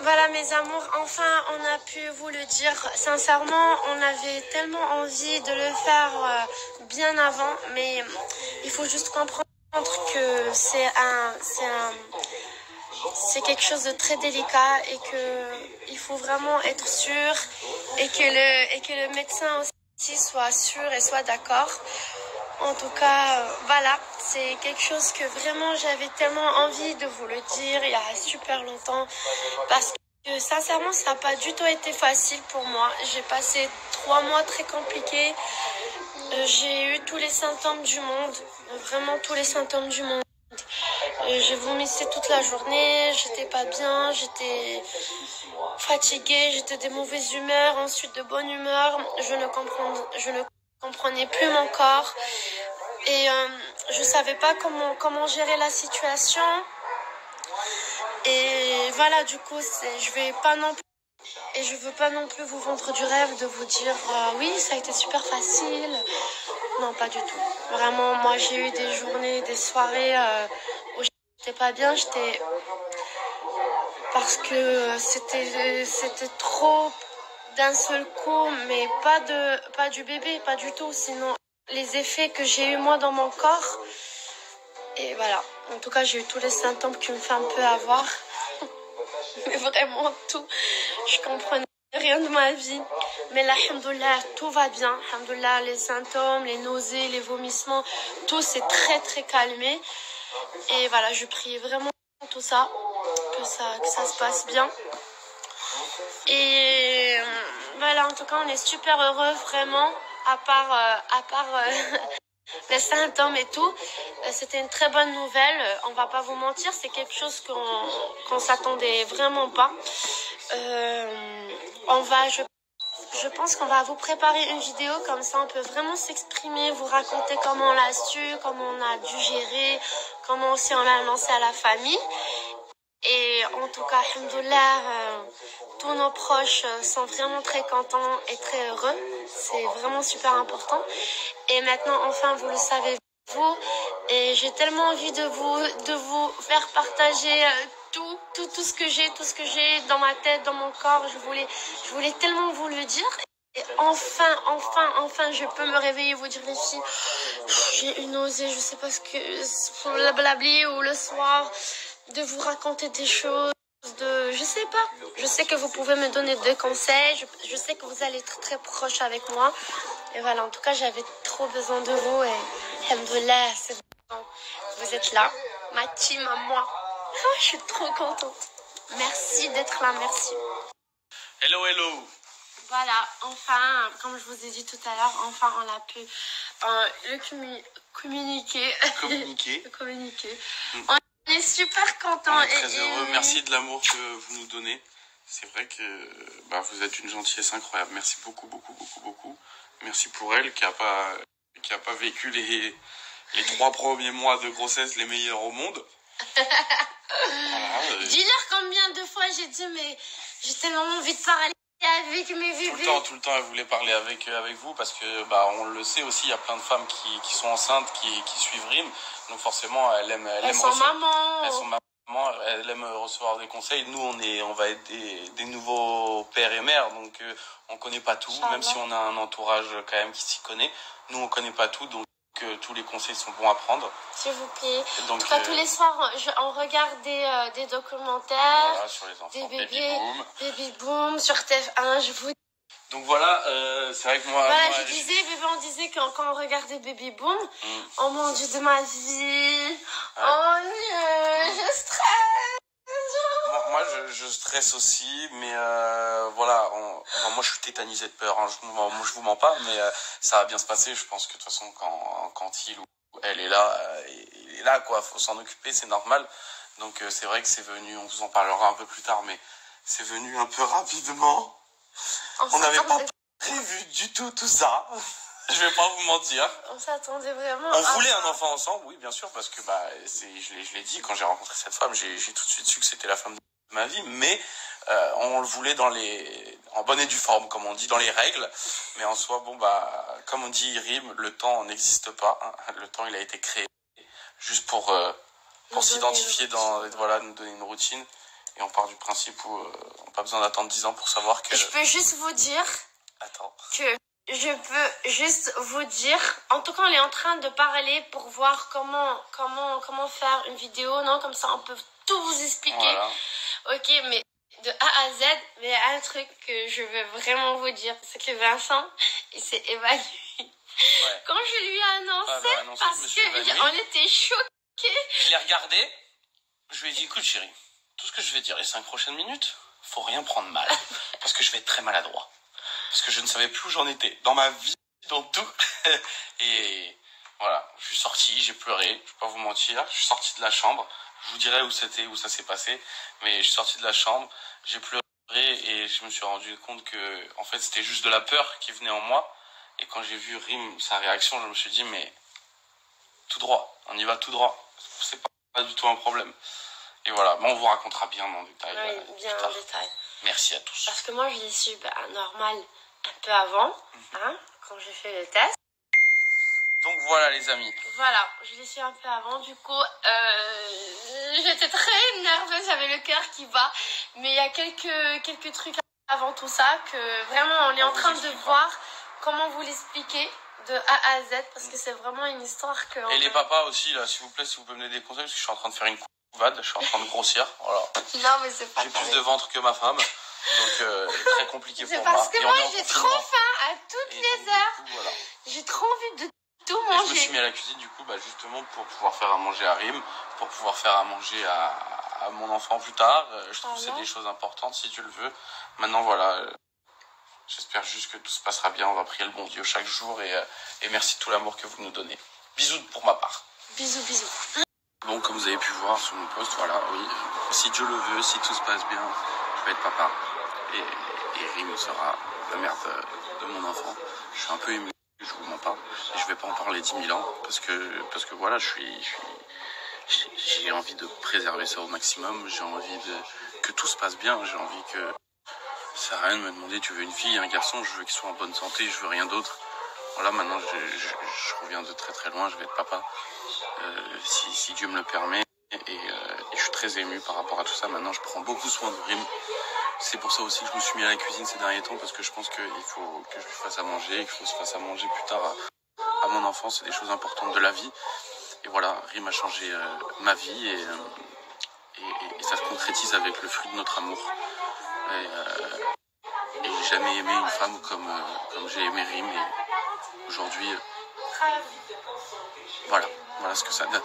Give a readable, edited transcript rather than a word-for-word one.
Voilà mes amours, enfin on a pu vous le dire. Sincèrement, on avait tellement envie de le faire bien avant, mais il faut juste comprendre que c'est quelque chose de très délicat et que il faut vraiment être sûr et que le médecin aussi soit sûr et soit d'accord. En tout cas, voilà, c'est quelque chose que vraiment j'avais tellement envie de vous le dire il y a super longtemps parce que sincèrement, ça n'a pas du tout été facile pour moi. J'ai passé 3 mois très compliqués. J'ai eu tous les symptômes du monde, vraiment tous les symptômes du monde. J'ai vomissé toute la journée, j'étais pas bien, j'étais fatiguée, j'étais de mauvaise humeur, ensuite de bonne humeur. Je ne comprenais plus mon corps et je savais pas comment gérer la situation. Et voilà, du coup, je vais pas non plus, et je veux pas non plus vous vendre du rêve de vous dire oui, ça a été super facile. Non, pas du tout. Vraiment, moi, j'ai eu des journées, des soirées où j'étais pas bien, parce que c'était trop d'un seul coup, mais pas du bébé, pas du tout, sinon les effets que j'ai eu moi dans mon corps. Et voilà, en tout cas, j'ai eu tous les symptômes qui me font un peu avoir. Mais vraiment tout. Je comprenais rien de ma vie. Mais là, alhamdoulilah, tout va bien. Alhamdoulilah, les symptômes, les nausées, les vomissements, tout s'est très très calmé. Et voilà, je prie vraiment tout ça, que ça se passe bien. Et voilà, en tout cas, on est super heureux vraiment, à part les symptômes et tout. C'était une très bonne nouvelle, on va pas vous mentir, c'est quelque chose qu'on s'attendait vraiment pas. Je pense qu'on va vous préparer une vidéo, comme ça on peut vraiment s'exprimer, vous raconter comment on l'a su, comment on a dû gérer, comment aussi on l'a annoncé à la famille. Et en tout cas, alhamdoulilah, tous nos proches sont vraiment très contents et très heureux. C'est vraiment super important. Et maintenant, enfin, vous le savez, vous. Et j'ai tellement envie de vous faire partager tout ce que j'ai dans ma tête, dans mon corps. Je voulais tellement vous le dire. Et enfin, je peux me réveiller et vous dire, les filles, j'ai une nausée, je sais pas ce que, pour la blabli ou le soir, de vous raconter des choses, je sais pas. Je sais que vous pouvez me donner des conseils, je sais que vous allez être très proche avec moi. Et voilà, en tout cas, j'avais trop besoin de vous et alhamdoulilah, c'est bon. Vous êtes là, ma team à moi. Oh, je suis trop contente. Merci d'être là, merci. Hello, hello. Voilà, enfin, comme je vous ai dit tout à l'heure, enfin on a pu communiquer. Communiquer. On est super contents. On est très heureux. Merci de l'amour que vous nous donnez. C'est vrai que vous êtes une gentillesse incroyable. Merci beaucoup, beaucoup, beaucoup, beaucoup. Merci pour elle qui a pas vécu les 3 premiers mois de grossesse les meilleurs au monde. Voilà, dis-leur combien de fois j'ai dit, mais j'ai tellement envie de parler avec mes bébés. Tout le temps, elle voulait parler avec vous parce que on le sait aussi, il y a plein de femmes qui sont enceintes, qui suivent RIM. Donc forcément, elle aime elle aime recevoir des conseils. Nous, on va être des nouveaux pères et mères, donc on connaît pas tout, même si on a un entourage quand même qui s'y connaît. Nous, on connaît pas tout, donc tous les conseils sont bons à prendre. S'il vous plaît. Donc, en tout cas, tous les soirs, on regarde des documentaires, voilà, sur les enfants, des bébés, Baby Boom, sur TF1, je vous. Donc voilà, c'est vrai que moi... Voilà, moi, bébé, on disait que quand on regardait Baby Boom, oh mon Dieu de ma vie, oh Dieu, je stresse. Moi, je stresse aussi, mais voilà, moi je suis tétanisé de peur, hein. Je vous mens pas, mais ça va bien se passer. Je pense que de toute façon, quand il ou elle est là, il est là, quoi. Faut s'en occuper, c'est normal. Donc c'est vrai que c'est venu, on vous en parlera un peu plus tard, mais c'est venu un peu rapidement. On n'avait pas prévu du tout ça. Je vais pas vous mentir. On s'attendait vraiment. On voulait un enfant ensemble, oui, bien sûr, parce que je l'ai dit quand j'ai rencontré cette femme, j'ai tout de suite su que c'était la femme de ma vie, mais on le voulait en bonne et due forme, comme on dit, dans les règles. Mais en soi, comme on dit Rim, le temps n'existe pas. Hein. Le temps, il a été créé juste pour s'identifier nous donner une routine. Et on part du principe où on n'a pas besoin d'attendre 10 ans pour savoir que... Je peux juste vous dire... Attends. Que je peux juste vous dire... En tout cas, on est en train de parler pour voir comment faire une vidéo, non? Comme ça, on peut tout vous expliquer. Voilà. Ok, mais de A à Z, mais il y a un truc que je veux vraiment vous dire, c'est que Vincent, il s'est évanoui. Ouais. Quand je lui ai annoncé, parce qu'on était choqués. Je l'ai regardé, je lui ai dit, écoute chérie, tout ce que je vais dire les 5 prochaines minutes, faut rien prendre mal, parce que je vais être très maladroit. Parce que je ne savais plus où j'en étais, dans ma vie, dans tout. Et voilà, je suis sorti, j'ai pleuré, je vais pas vous mentir, je suis sorti de la chambre. Je vous dirai où ça s'est passé, mais je suis sorti de la chambre, j'ai pleuré et je me suis rendu compte que, en fait, c'était juste de la peur qui venait en moi. Et quand j'ai vu Rim, sa réaction, je me suis dit, mais tout droit, on y va tout droit. C'est pas du tout un problème. Et voilà, mais on vous racontera bien en détail. Oui, bien en détail. Merci à tous. Parce que moi, je l'ai su normal un peu avant, hein, quand j'ai fait le test. Donc voilà les amis. Voilà, je l'ai su un peu avant, du coup, j'étais très nerveuse, j'avais le cœur qui bat, mais il y a quelques trucs avant tout ça que vraiment on est en train de voir comment vous l'expliquer de A à Z, parce que c'est vraiment une histoire que... Et les papas aussi, là, s'il vous plaît, si vous pouvez me donner des conseils, parce que je suis en train de faire une couvade, je suis en train de grossir, voilà. Non, mais c'est pas... J'ai plus de ventre que ma femme, donc très compliqué pour moi. C'est parce que moi, j'ai trop faim à toutes les heures. Coup, voilà. J'ai trop envie de tout manger. Et je me suis mis à la cuisine, du coup, justement, pour pouvoir faire à manger à Rim, pour pouvoir faire à manger à mon enfant plus tard. Je trouve que c'est des choses importantes, si tu le veux. Maintenant, voilà... J'espère juste que tout se passera bien. On va prier le bon Dieu chaque jour et merci de tout l'amour que vous nous donnez. Bisous pour ma part. Bisous, bisous. Bon, comme vous avez pu voir sur mon post, voilà, oui. Si Dieu le veut, si tout se passe bien, je vais être papa. Et Rim sera la mère de mon enfant. Je suis un peu ému, je vous mens pas. Et je vais pas en parler 10 000 ans parce que voilà, j'ai envie de préserver ça au maximum. J'ai envie que tout se passe bien. J'ai envie que... Ça sert à rien de me demander, tu veux une fille, un garçon, je veux qu'il soit en bonne santé, je veux rien d'autre. Voilà, maintenant je reviens de très très loin, je vais être papa, si Dieu me le permet. Et je suis très ému par rapport à tout ça. Maintenant, je prends beaucoup soin de Rim. C'est pour ça aussi que je me suis mis à la cuisine ces derniers temps, parce que je pense qu'il faut que je lui fasse à manger, qu'il faut se fasse à manger plus tard à mon enfant. C'est des choses importantes de la vie. Et voilà, Rim a changé ma vie et ça se concrétise avec le fruit de notre amour. Et j'ai jamais aimé une femme comme j'ai aimé Rim. Et aujourd'hui, voilà ce que ça donne.